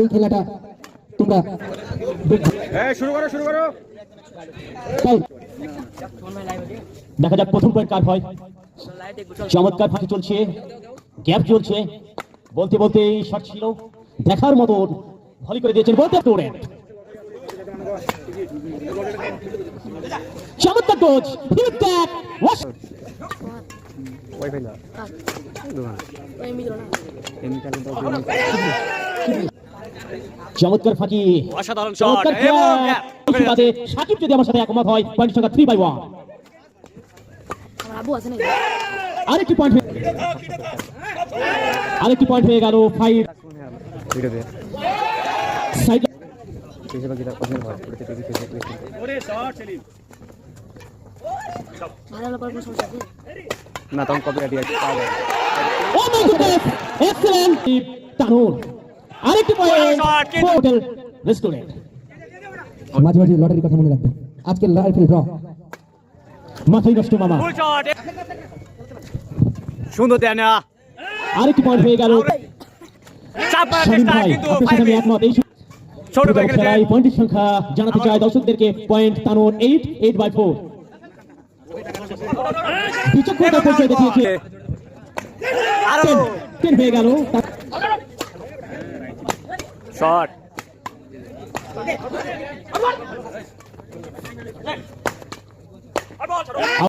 এই খেলাটা তোমরা শুরু করো দেখা যাক প্রথম পয়েন্ট কার হয়। চমৎকার ফাঁকি চলছে, গ্যাপ চলছে, বলতে বলতে শট ছিল দেখার মতো, ভলি করে দিয়েছেন বলতে তোড়ে চমৎকার কোচ চমৎকার ফাঁকি, অসাধারণ শট সাকিব যদি আমার সাথে একমত হয় পয়েন্ট সংখ্যা 3/1। আরেকটি পয়েন্ট হয়ে গেল 5 সাইড না তখন কপিরাইট আছে। ও মাই গডনেস এক্সেলেন্ট তানুর। আরেকটি পয়েন্ট হোটেল রেস্টুরেন্ট। মাঝে মাঝে লটারির কথা মনে রাখবেন, আজকে রাইফেল ড্র মাথায় নষ্ট মামা। সুন্দর দেনা, আরেকটি পয়েন্ট হয়ে গেল শামিম ভাই, আপনার সাথে আমি একমত। এই ছোট ভাই খেলায় পয়েন্টের সংখ্যা জানাতে চাই দর্শকদেরকে। পয়েন্ট তানুর 8/4। বিচক্ষণতা পরিচয় দেখিয়েছে, 10 হয়ে গেল শট।